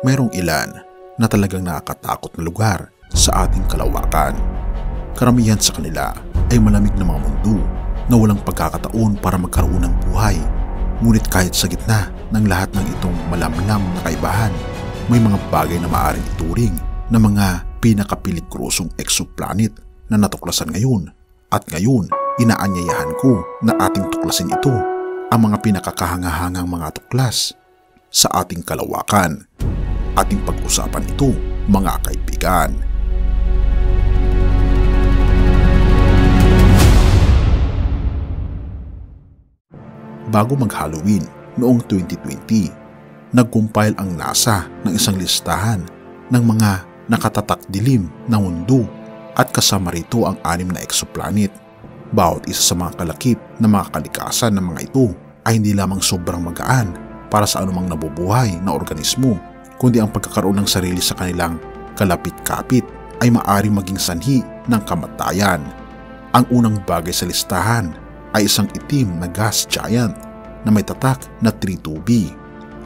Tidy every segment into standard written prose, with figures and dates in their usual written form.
mayroong ilan na talagang nakakatakot na lugar sa ating kalawakan. Karamihan sa kanila ay malamig na mga mundo na walang pagkakataon para magkaroon ng buhay. Ngunit kahit sa gitna ng lahat ng itong malamlam na kaibahan, may mga bagay na maaaring ituring na mga pinakapeligrosong exoplanet na natuklasan ngayon. At ngayon, inaanyayahan ko na ating tuklasin ito, ang mga pinakakahangahangang mga tuklas sa ating kalawakan. Ating pag-usapan ito, mga kaibigan. Bago mag-Halloween noong 2020, nag-compile ang NASA ng isang listahan ng mga nakatatak dilim na mundo at kasama rito ang 6 na exoplanet. Bawat isa sa mga kalakip na mga kalikasan ng mga ito ay hindi lamang sobrang magaan para sa anumang nabubuhay na organismo, kundi ang pagkakaroon ng sarili sa kanilang kalapit-kapit ay maaaring maging sanhi ng kamatayan. Ang unang bagay sa listahan ay isang itim na gas giant na may tatak na 32b.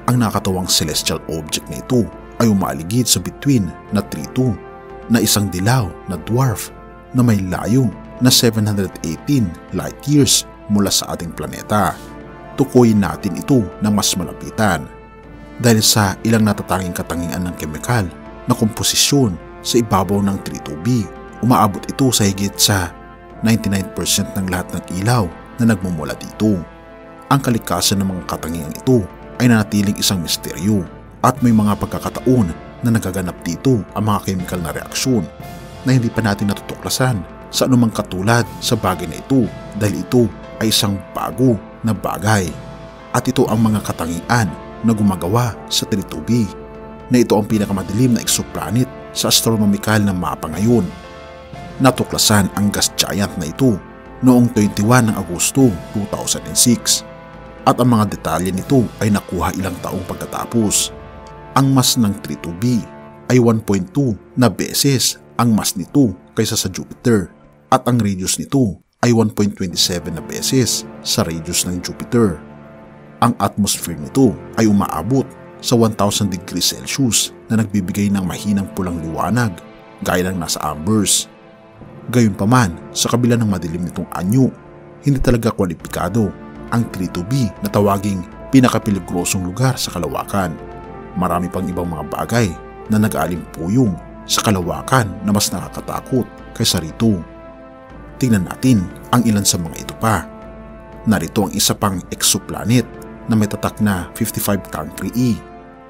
Ang nakatawang celestial object na ito ay umaaligid sa bituin na 32 na isang dilaw na dwarf na may layo na 718 light years mula sa ating planeta. Tukuyin natin ito ng mas malapitan. Dahil sa ilang natatanging katangian ng kemikal na komposisyon sa ibabaw ng 32b, umaabot ito sa higit sa 99% ng lahat ng ilaw na nagmumula dito. Ang kalikasan ng mga katangian ito ay nanatiling isang misteryo at may mga pagkakataon na nagaganap dito ang mga chemical na reaksyon na hindi pa natin natutuklasan sa anumang katulad sa bagay na ito dahil ito ay isang bago na bagay. At ito ang mga katangian na gumagawa sa 32b na ito ang pinakamadilim na exoplanet sa astronomical na mapa ngayon. Natuklasan ang gas giant na ito noong 21 ng Agosto 2006 at ang mga detalye nito ay nakuha ilang taong pagkatapos. Ang mass ng 32b ay 1.2 na beses ang mass nito kaysa sa Jupiter at ang radius nito ay 1.27 na beses sa radius ng Jupiter. Ang atmosphere nito ay umaabot sa 1,000 degrees Celsius na nagbibigay ng mahinang pulang liwanag gaya ng nasa ambers. Gayunpaman, sa kabila ng madilim nitong anyo, hindi talaga kwalipikado ang 32b na tawaging pinakapeligrosong lugar sa kalawakan. Marami pang ibang mga bagay na nag-aalimpuyong sa kalawakan na mas nakakatakot kaysa rito. Tingnan natin ang ilan sa mga ito pa. Narito ang isa pang exoplanet na may tatak na 55 Cancri E.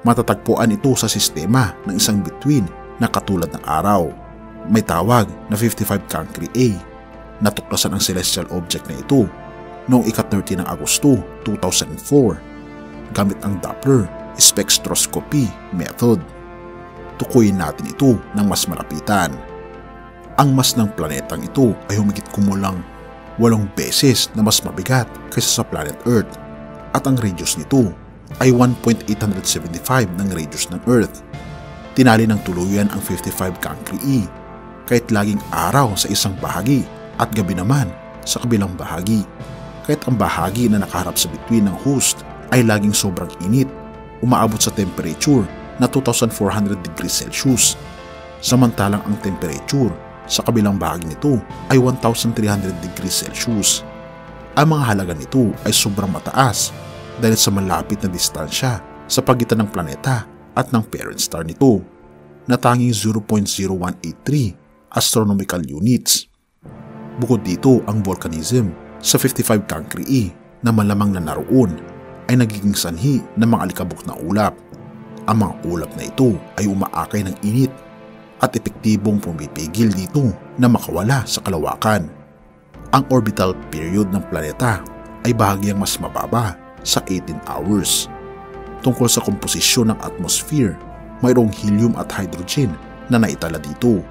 Matatagpuan ito sa sistema ng isang bituin na katulad ng araw. May tawag na 55 Cancri A. Natuklasan ang celestial object na ito noong ika-30 ng Agosto 2004 gamit ang Doppler spectroscopy method. Tukuyin natin ito ng mas malapitan. Ang mass ng planetang ito ay humigit kumulang 8 beses na mas mabigat kaysa sa planet Earth at ang radius nito ay 1.875 ng radius ng Earth. Tinali ng tuluyan ang 55 Cancri E kahit laging araw sa isang bahagi at gabi naman sa kabilang bahagi. Kahit ang bahagi na nakaharap sa bituin ng host ay laging sobrang init, umaabot sa temperature na 2,400 degrees Celsius. Samantalang ang temperature sa kabilang bahagi nito ay 1,300 degrees Celsius. Ang mga halaga nito ay sobrang mataas dahil sa malapit na distansya sa pagitan ng planeta at ng parent star nito na tanging 0.0183 astronomical units. Bukod dito, ang volcanism sa 55 Cancri E na malamang na naroon ay nagiging sanhi ng mga alikabok na ulap. Ang mga ulap na ito ay umaakay ng init at epektibong pumipigil dito na makawala sa kalawakan. Ang orbital period ng planeta ay bahagyang mas mababa sa 18 hours. Tungkol sa komposisyon ng atmosphere, mayroong helium at hydrogen na naitala dito.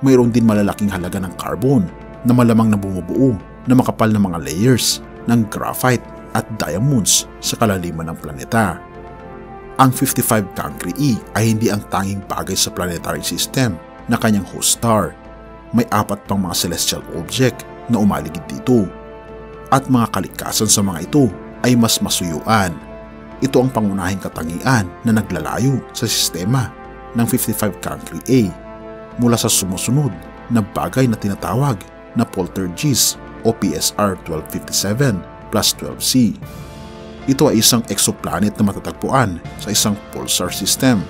Mayroon din malalaking halaga ng carbon na malamang na bumubuo na makapal na mga layers ng graphite at diamonds sa kalaliman ng planeta. Ang 55 Cancri E ay hindi ang tanging bagay sa planetary system na kanyang host star. May 4 pang mga celestial object na umaligid dito. At mga kalikasan sa mga ito ay mas masuyuan. Ito ang pangunahing katangian na naglalayo sa sistema ng 55 Cancri A mula sa sumusunod na bagay na tinatawag na poltergeist o PSR 1257 plus 12C. Ito ay isang exoplanet na matatagpuan sa isang pulsar system.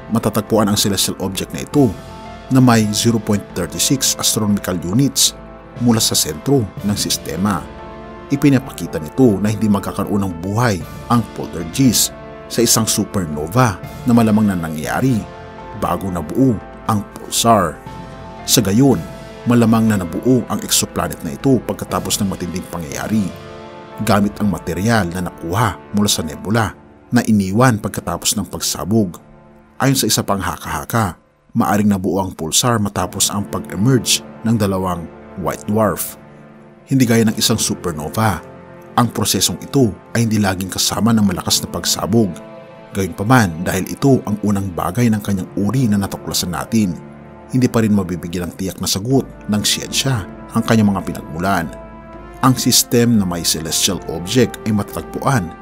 Matatagpuan ang celestial object na ito na may 0.36 astronomical units mula sa sentro ng sistema. Ipinapakita nito na hindi magkakaroon ng buhay ang poltergeist sa isang supernova na malamang na nangyari bago nabuo ang pulsar. Sa gayon, malamang na nabuo ang exoplanet na ito pagkatapos ng matinding pangyayari gamit ang material na nakuha mula sa nebula na iniwan pagkatapos ng pagsabog. Ayon sa isa pang haka-haka, maaring nabuo ang pulsar matapos ang pag-emerge ng dalawang white dwarf. Hindi gaya ng isang supernova, ang prosesong ito ay hindi laging kasama ng malakas na pagsabog. Gayunpaman, dahil ito ang unang bagay ng kanyang uri na natuklasan natin, hindi pa rin mabibigyan ng tiyak na sagot ng siyensya ang kanyang mga pinagmulan. Ang system na may celestial object ay matatagpuan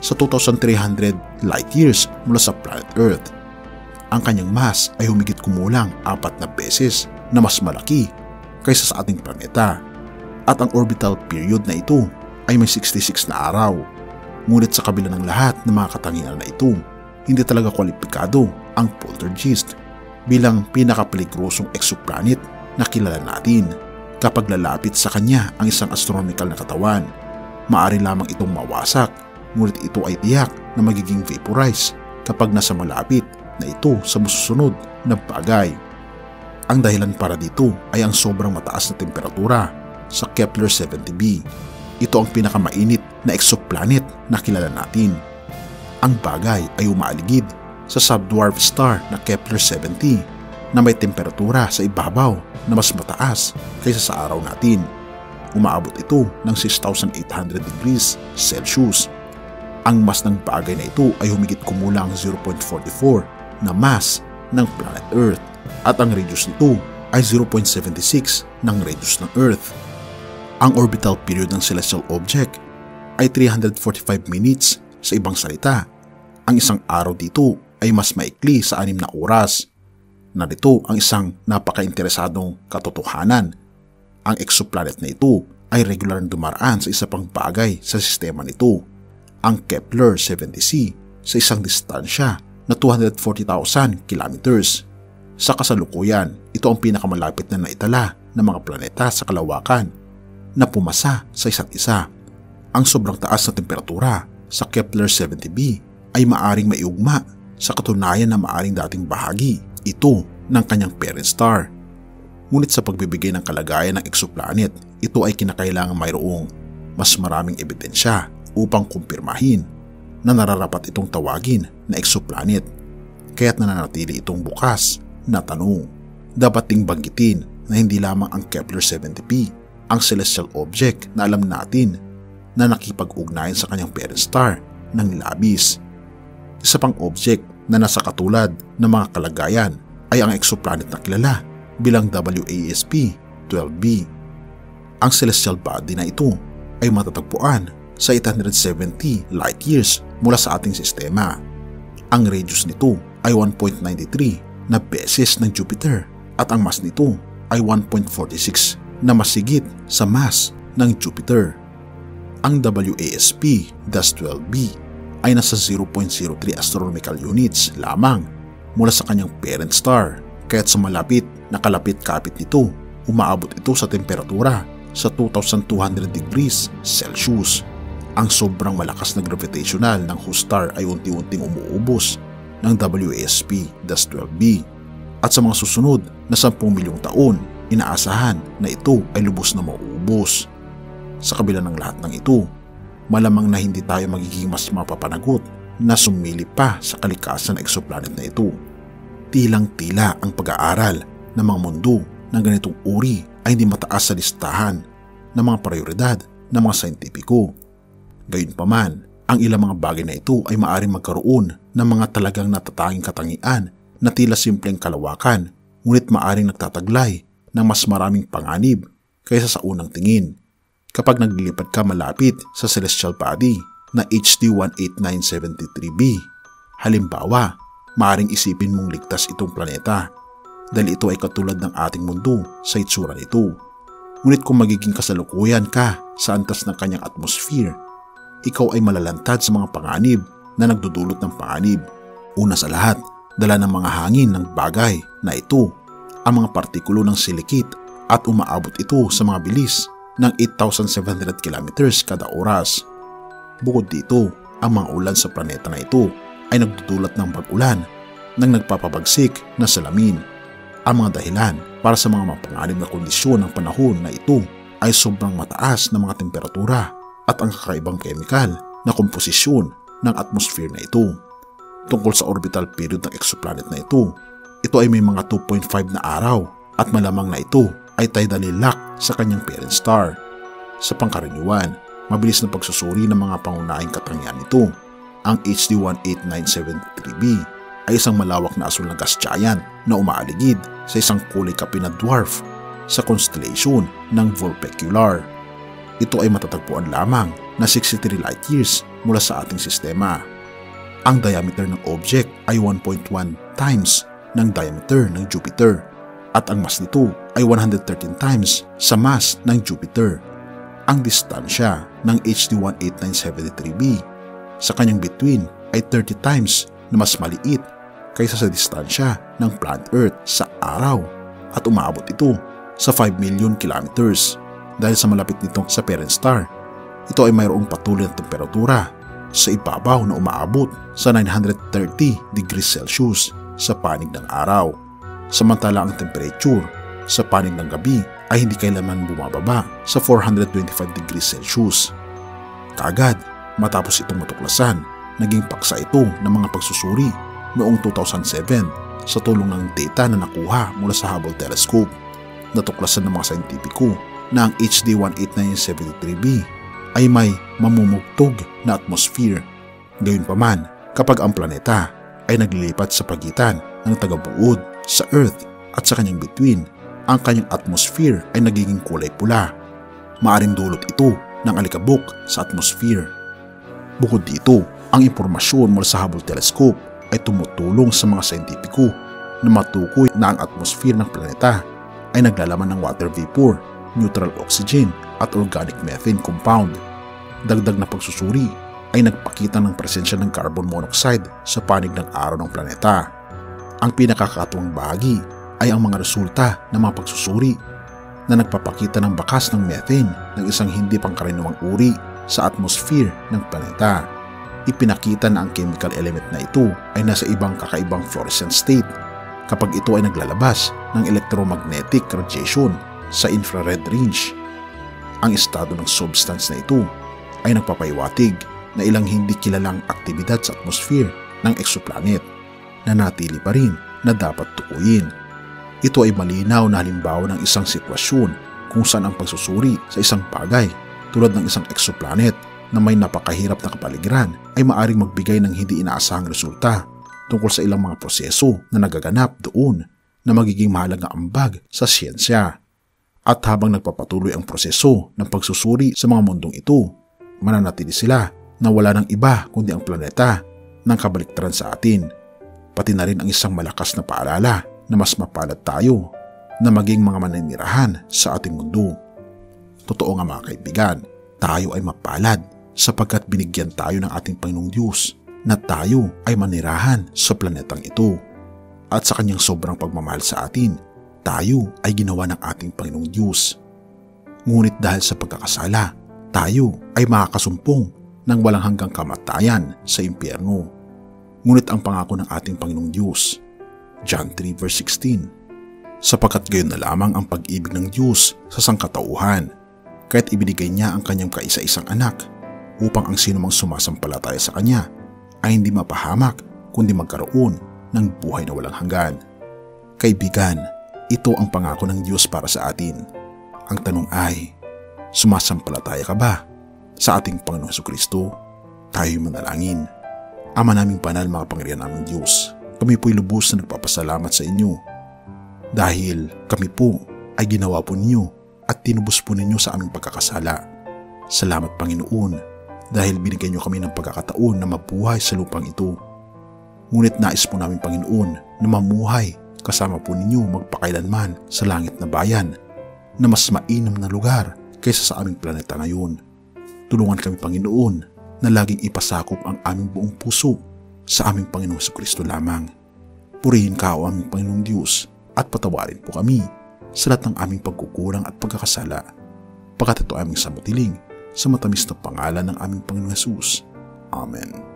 sa 2,300 light years mula sa planet Earth. Ang kanyang mass ay humigit kumulang 4 na beses na mas malaki kaysa sa ating planeta. At ang orbital period na ito ay may 66 na araw. Ngunit sa kabila ng lahat ng mga katangian na ito, hindi talaga kwalipikado ang poltergeist bilang pinakapeligrosong exoplanet na kilala natin. Kapag lalapit sa kanya ang isang astronomical na katawan, maaari lamang itong mawasak, ngunit ito ay tiyak na magiging vaporize kapag nasa malapit na ito sa masusunod na bagay. Ang dahilan para dito ay ang sobrang mataas na temperatura sa Kepler 70b. Ito ang pinakamainit na exoplanet na kilala natin. Ang bagay ay umaaligid sa subdwarf star na Kepler 70 na may temperatura sa ibabaw na mas mataas kaysa sa araw natin. Umaabot ito ng 6,800 degrees Celsius. Ang mass ng bagay na ito ay humigit kumulang 0.44 na mass ng planet Earth at ang radius nito ay 0.76 ng radius ng Earth. Ang orbital period ng celestial object ay 345 minutes. Sa ibang salita, ang isang araw dito ay mas maikli sa 6 na oras. Narito ang isang napaka-interesadong katotohanan. Ang exoplanet na ito ay regular na dumaraan sa isa pang bagay sa sistema nito, ang Kepler 70c, sa isang distansya na 240,000 kilometers. Sa kasalukuyan, ito ang pinakamalapit na naitala ng mga planeta sa kalawakan na pumasa sa isa't isa. Ang sobrang taas na temperatura sa Kepler 70b ay maaring maiugma sa katunayan na maaring dating bahagi ito ng kanyang parent star. Ngunit sa pagbibigay ng kalagayan ng exoplanet, ito ay kinakailangan mayroong mas maraming ebidensya upang kumpirmahin na nararapat itong tawagin na exoplanet. Kaya't nananatili itong bukas na tanong. Dapat ding banggitin na hindi lamang ang Kepler 70b ang celestial object na alam natin na nakipag-ugnayan sa kanyang parent star ng labis. Isa pang object na nasa katulad ng mga kalagayan ay ang exoplanet na kilala bilang WASP-12b. Ang celestial body na ito ay matatagpuan sa 870 light years mula sa ating sistema. Ang radius nito ay 1.93 na beses ng Jupiter at ang mass nito ay 1.46 na masigit sa mass ng Jupiter. Ang WASP-12b ay nasa 0.03 astronomical units lamang mula sa kanyang parent star, kaya't sa malapit na kalapit-kapit nito, umaabot ito sa temperatura sa 2,200 degrees Celsius. Ang sobrang malakas na gravitational ng host star ay unti-unting umuubos ng WASP-12b at sa mga susunod na 10 milyong taon, inaasahan na ito ay lubos na mauubos. Sa kabila ng lahat ng ito, malamang na hindi tayo magiging mas mapapanagot na sumilip pa sa kalikasan ng exoplanet na ito. Tilang-tila ang pag-aaral ng mga mundo ng ganitong uri ay hindi mataas sa listahan ng mga prioridad ng mga scientifico. Gayunpaman, ang ilang mga bagay na ito ay maaaring magkaroon ng mga talagang natatanging katangian na tila simpleng kalawakan, ngunit maaaring nagtataglay ng mas maraming panganib kaysa sa unang tingin. Kapag naglilipad ka malapit sa celestial body, na HD 18973b. Halimbawa, maaaring isipin mong ligtas itong planeta dahil ito ay katulad ng ating mundo sa itsura nito. Ngunit kung magiging kasalukuyan ka sa antas ng kanyang atmosphere, ikaw ay malalantad sa mga panganib na nagdudulot ng panganib. Una sa lahat, dala ng mga hangin ng bagay na ito ang mga partikulo ng silikit at umaabot ito sa mga bilis ng 8,700 kilometers kada oras. Bukod dito, ang mga ulan sa planeta na ito ay nagdudulot ng pag-ulan ng nagpapabagsik na salamin. Ang mga dahilan para sa mga mapanganib na kondisyon ng panahon na ito ay sobrang mataas na mga temperatura at ang kakaibang chemical na komposisyon ng atmosphere na ito. Tungkol sa orbital period ng exoplanet na ito ay may mga 2.5 na araw at malamang na ito ay tidally locked sa kanyang parent star. Sa pangkaraniwan, mabilis na pagsusuri ng mga pangunahing katangian nito. Ang HD 18973b ay isang malawak na asul na gas giant na umaaligid sa isang kulay kape na dwarf sa constellation ng Vulpecula. Ito ay matatagpuan lamang na 63 light years mula sa ating sistema. Ang diameter ng object ay 1.1 times ng diameter ng Jupiter at ang mass nito ay 113 times sa mass ng Jupiter. Ang distansya ng HD 18973b sa kanyang bituin ay 30 times na mas maliit kaysa sa distansya ng planet Earth sa araw at umaabot ito sa 5 million kilometers. Dahil sa malapit nito sa parent star, ito ay mayroong patuloy na temperatura sa ibabaw na umaabot sa 930 degrees Celsius sa panig ng araw. Samantala ang temperature sa panig ng gabi ay hindi kailanman bumababa sa 425 degrees Celsius. Kaagad matapos itong matuklasan, naging paksa ito ng mga pagsusuri noong 2007 sa tulong ng data na nakuha mula sa Hubble Telescope. Natuklasan ng mga scientifico na ang HD 18973b ay may mamumugtog na atmosphere. Gayunpaman, kapag ang planeta ay naglilipat sa pagitan ng tagabuod sa Earth at sa kanyang bituin, ang kanyang atmosphere ay nagiging kulay pula. Maaring dulot ito ng alikabok sa atmosphere. Bukod dito, ang impormasyon mula sa Hubble Telescope ay tumutulong sa mga scientifico na matukoy na ang atmosphere ng planeta ay naglalaman ng water vapor, neutral oxygen at organic methane compound. Dagdag na pagsusuri ay nagpakita ng presensya ng carbon monoxide sa panig ng araw ng planeta. Ang pinakakatuwang bahagi ay ang mga resulta ng mga pagsusuri na nagpapakita ng bakas ng methane ng isang hindi pangkaraniwang uri sa atmosphere ng planeta. Ipinakita na ang chemical element na ito ay nasa ibang kakaibang fluorescent state kapag ito ay naglalabas ng electromagnetic radiation sa infrared range. Ang estado ng substance na ito ay nagpapahiwatig na ilang hindi kilalang aktibidad sa atmosphere ng exoplanet na natili pa rin na dapat tukuyin. Ito ay malinaw na halimbawa ng isang sitwasyon kung saan ang pagsusuri sa isang bagay tulad ng isang exoplanet na may napakahirap na kapaligiran ay maaring magbigay ng hindi inaasahang resulta tungkol sa ilang mga proseso na nagaganap doon na magiging mahalagang ambag sa siyensya. At habang nagpapatuloy ang proseso ng pagsusuri sa mga mundong ito, mananatili sila na wala ng iba kundi ang planeta ng kabaliktaran sa atin. Pati na rin ang isang malakas na paalala na mas mapalad tayo na maging mga maninirahan sa ating mundo. Totoo nga mga kaibigan, tayo ay mapalad sapagkat binigyan tayo ng ating Panginoong Diyos na tayo ay manirahan sa planetang ito. At sa kanyang sobrang pagmamahal sa atin, tayo ay ginawa ng ating Panginoong Diyos. Ngunit dahil sa pagkakasala, tayo ay makakasumpong ng walang hanggang kamatayan sa impyerno. Ngunit ang pangako ng ating Panginoong Diyos, John 3 verse 16, sapagkat gayon na lamang ang pag-ibig ng Diyos sa sangkatauhan, kahit ibinigay niya ang kanyang kaisa-isang anak upang ang sinumang sumasampalataya sa kanya ay hindi mapahamak kundi magkaroon ng buhay na walang hanggan. Kaibigan, ito ang pangako ng Diyos para sa atin. Ang tanong ay, sumasampalataya ka ba sa ating Panginoong Jesucristo? Tayo'y manalangin. Ama naming banal, mga Panginoon naming Diyos, kami po'y lubos na nagpapasalamat sa inyo dahil kami po ay ginawa po ninyo at tinubos po ninyo sa aming pagkakasala. Salamat Panginoon dahil binigyan niyo kami ng pagkakataon na mabuhay sa lupang ito. Ngunit nais po namin, Panginoon, na mamuhay kasama po ninyo magpakailanman sa langit na bayan na mas mainam na lugar kaysa sa aming planeta ngayon. Tulungan kami, Panginoon, na laging ipasakop ang aming buong puso sa aming Panginoong Jesucristo lamang. Purihin ka, o aming Panginoong Diyos, at patawarin po kami sa lahat ng aming pagkukulang at pagkakasala. Pagkat ito aming samutiling sa matamis na pangalan ng aming Panginoong Jesus. Amen.